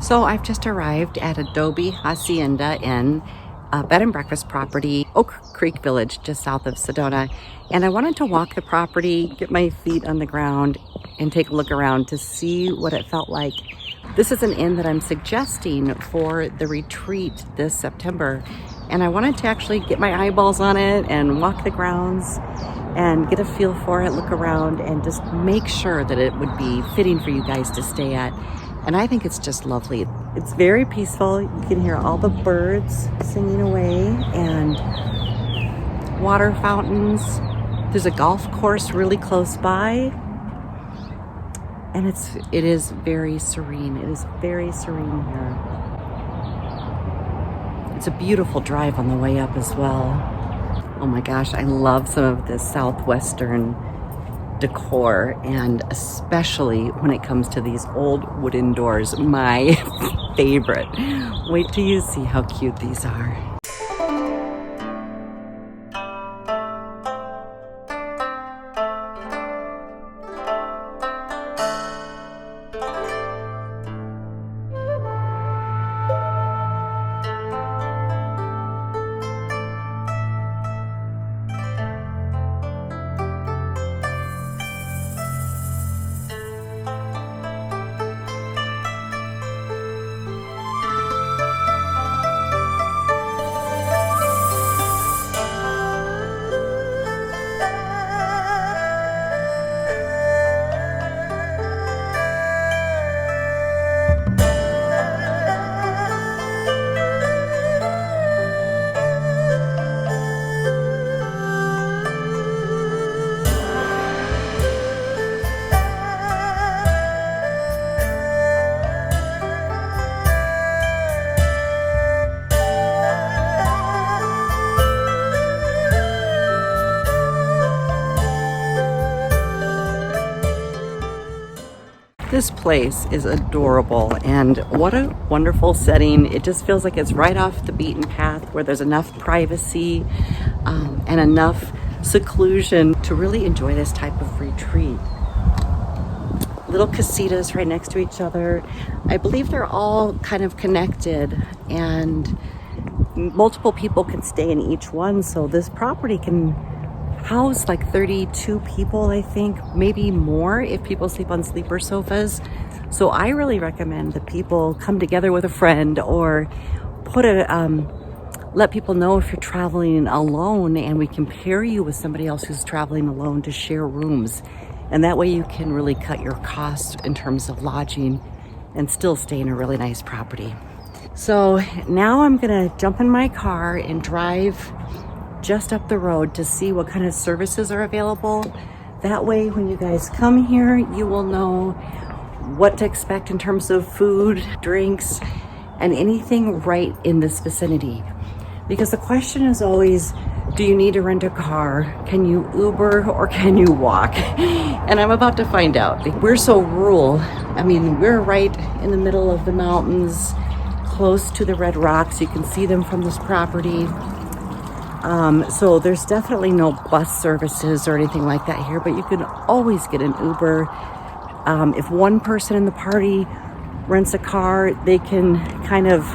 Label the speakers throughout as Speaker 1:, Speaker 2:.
Speaker 1: So I've just arrived at Adobe Hacienda Inn, a bed and breakfast property, Oak Creek Village, just south of Sedona. And I wanted to walk the property, get my feet on the ground, and take a look around to see what it felt like. This is an inn that I'm suggesting for the retreat this September. And I wanted to actually get my eyeballs on it and walk the grounds and get a feel for it, look around, and just make sure that it would be fitting for you guys to stay at. And I think it's just lovely. It's very peaceful. You can hear all the birds singing away and water fountains. There's a golf course really close by. And it is very serene. It is very serene here. It's a beautiful drive on the way up as well. Oh my gosh, I love some of this southwestern decor, and especially when it comes to these old wooden doors, my favorite. Wait till you see how cute these are. This place is adorable, and what a wonderful setting. It just feels like it's right off the beaten path where there's enough privacy and enough seclusion to really enjoy this type of retreat. Little casitas right next to each other. I believe they're all kind of connected, and multiple people can stay in each one, so this property can house like 32 people, I think, maybe more if people sleep on sleeper sofas. So I really recommend that people come together with a friend, or let people know if you're traveling alone, and we can pair you with somebody else who's traveling alone to share rooms. And that way you can really cut your costs in terms of lodging and still stay in a really nice property. So now I'm gonna jump in my car and drive just up the road to see what kind of services are available. That way, when you guys come here, you will know what to expect in terms of food, drinks, and anything right in this vicinity. Because the question is always, do you need to rent a car? Can you Uber or can you walk? And I'm about to find out. We're so rural. I mean, we're right in the middle of the mountains, close to the red rocks. You can see them from this property. So there's definitely no bus services or anything like that here, but you can always get an Uber. If one person in the party rents a car, they can kind of,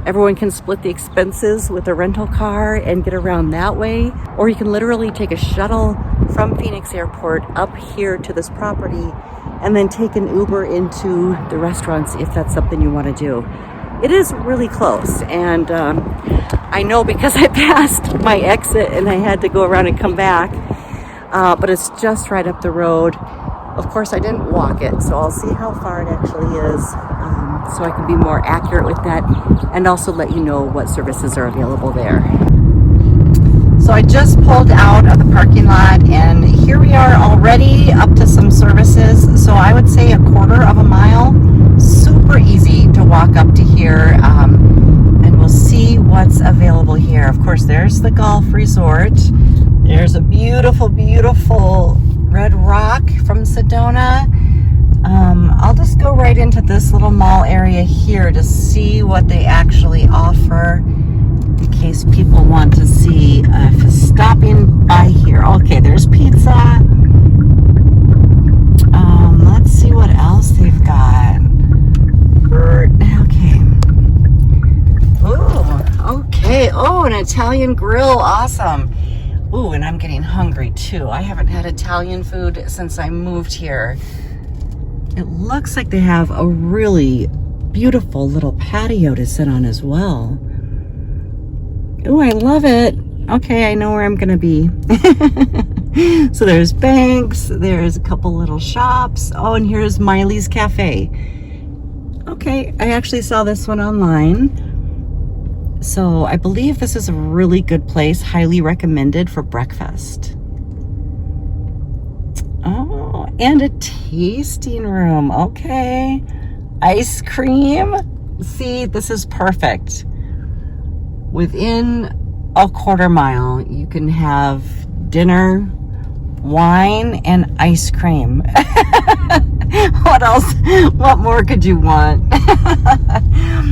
Speaker 1: everyone can split the expenses with a rental car and get around that way. Or you can literally take a shuttle from Phoenix Airport up here to this property and then take an Uber into the restaurants if that's something you want to do. It is really close, and I know because I passed my exit and I had to go around and come back, but it's just right up the road. Of course, I didn't walk it, so I'll see how far it actually is, so I can be more accurate with that, and also let you know what services are available there. So I just pulled out of the parking lot, and here we are already up to some services. So I would say a quarter of a mile. Super easy to walk up to here, and we'll see what's available here. Of course, there's the golf resort. There's a beautiful, beautiful red rock from Sedona. I'll just go right into this little mall area here to see what they actually offer, in case people want to see if stopping by here. Okay, there's pizza. Let's see what else they've got. Italian grill, awesome. Ooh, and I'm getting hungry too. I haven't had Italian food since I moved here. It looks like they have a really beautiful little patio to sit on as well. Ooh, I love it. Okay, I know where I'm gonna be. So there's banks, there's a couple little shops. Oh, and here's Miley's Cafe. Okay, I actually saw this one online. So I believe this is a really good place, highly recommended for breakfast. Oh, and a tasting room. Okay. Ice cream. See, this is perfect. Within a quarter mile, you can have dinner, wine, and ice cream. What else? What more could you want?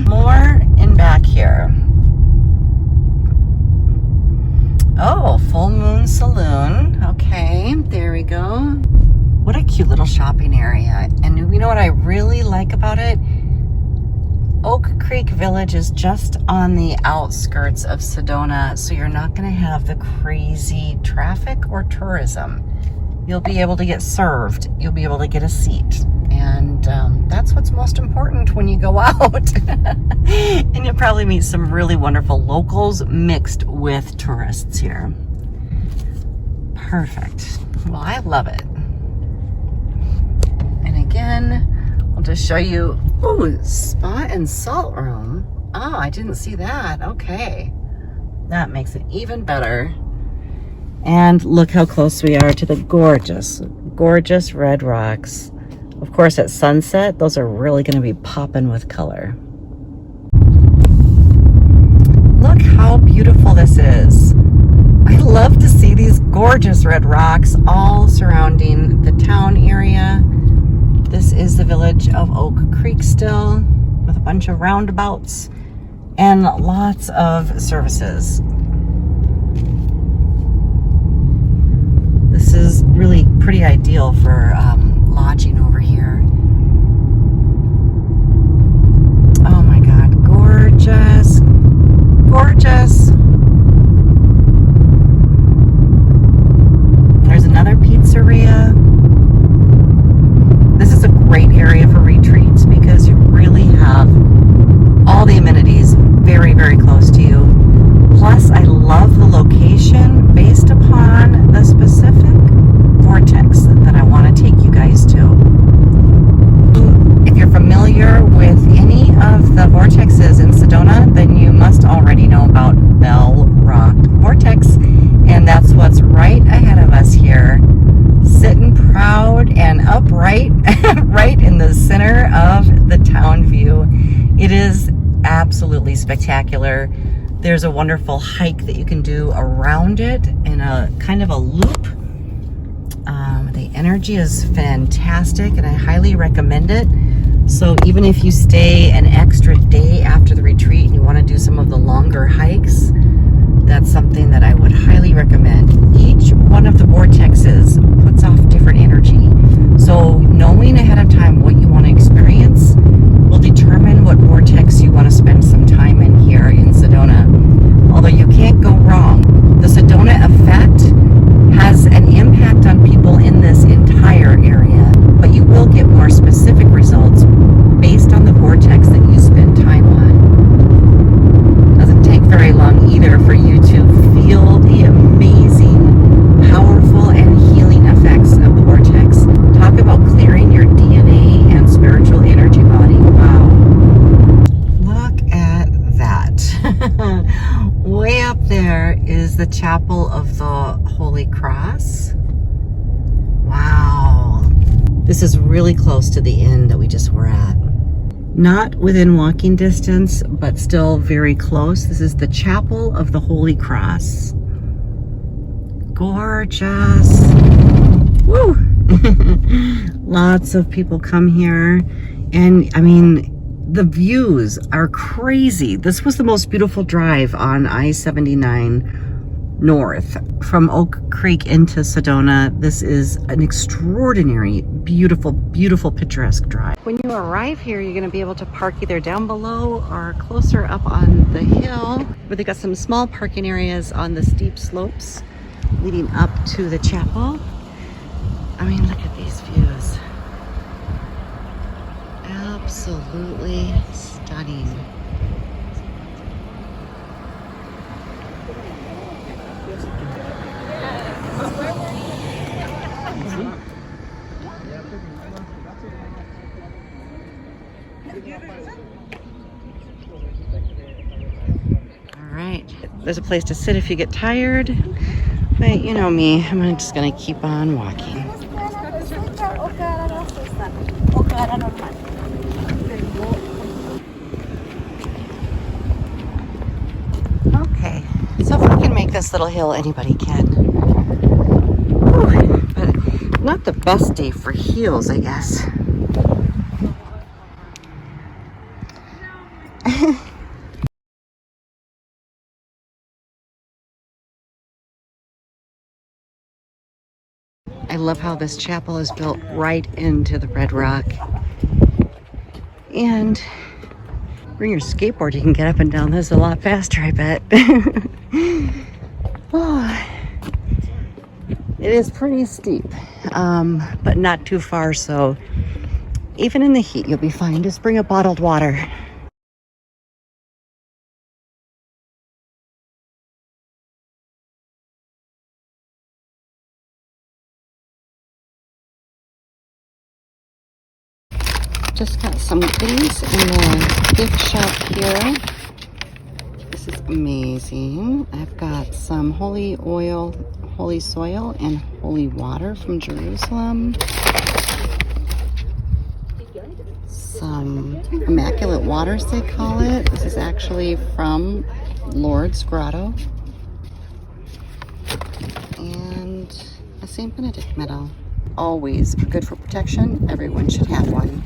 Speaker 1: More in back here. Oh, Full Moon Saloon. Okay, there we go. What a cute little shopping area. And you know what I really like about it? Oak Creek Village is just on the outskirts of Sedona, so you're not going to have the crazy traffic or tourism. You'll be able to get served. You'll be able to get a seat. And that's what's most important when you go out. And you'll probably meet some really wonderful locals mixed with tourists here. Perfect. Well, I love it. And again, I'll just show you, ooh, spa and salt room. Oh, I didn't see that. Okay. That makes it even better. And look how close we are to the gorgeous, gorgeous red rocks. Of course, at sunset, those are really going to be popping with color. Look how beautiful this is. I love to see these gorgeous red rocks all surrounding the town area. This is the village of Oak Creek still, with a bunch of roundabouts and lots of services. This is really pretty ideal for lodging over here. Oh my God, gorgeous, gorgeous. There's another pizzeria. This is a great area for retreats because you really have all the amenities very, very close to you. Plus, I love the location based upon the specific vortex that I want to take you guys to. If you're familiar with any of the vortexes in Sedona, then you must already know about Bell Rock Vortex, and that's what's right ahead of us here, sitting proud and upright right in the center of the town view. It is absolutely spectacular. There's a wonderful hike that you can do around it in a kind of a loop. The energy is fantastic and I highly recommend it. So even if you stay an extra day after the retreat and you want to do some of the longer hikes, that's something that I would highly recommend. Each one of the vortexes puts off different energy. So knowing ahead of time what you want to experience will determine what vortex you want to spend some time in here in Sedona. Although you can't go wrong. The Sedona effect has an impact on people in this entire area, but you will get more specific results based on the vortex that you spend time on. Doesn't take very long either for you to feel the amazing, powerful, and healing effects of the vortex. Talk about clearing your DNA and spiritual energy body. Wow. Look at that. Way up there is the Chapel of the Holy Cross. Wow. This is really close to the inn that we just were at. Not within walking distance, but still very close. This is the Chapel of the Holy Cross. Gorgeous. Woo! Lots of people come here. And I mean, the views are crazy. This was the most beautiful drive on I-79 north from Oak Creek into Sedona. This is an extraordinary, beautiful, beautiful, picturesque drive. When you arrive here, you're going to be able to park either down below or closer up on the hill, but they got some small parking areas on the steep slopes leading up to the chapel. I mean, look at these views. Absolutely stunning. All right, there's a place to sit if you get tired, but you know me, I'm just gonna keep on walking. Okay, so if we can make this little hill, anybody can. Whew, but not the best day for heels, I guess. I love how this chapel is built right into the red rock. And bring your skateboard, you can get up and down this a lot faster, I bet. Oh, it is pretty steep, but not too far, so even in the heat, you'll be fine. Just bring a bottled water. Just got some things in the gift shop here. This is amazing. I've got some holy oil, holy soil, and holy water from Jerusalem. Some immaculate waters, they call it. This is actually from Lourdes Grotto. And a St. Benedict medal. Always good for protection. Everyone should have one.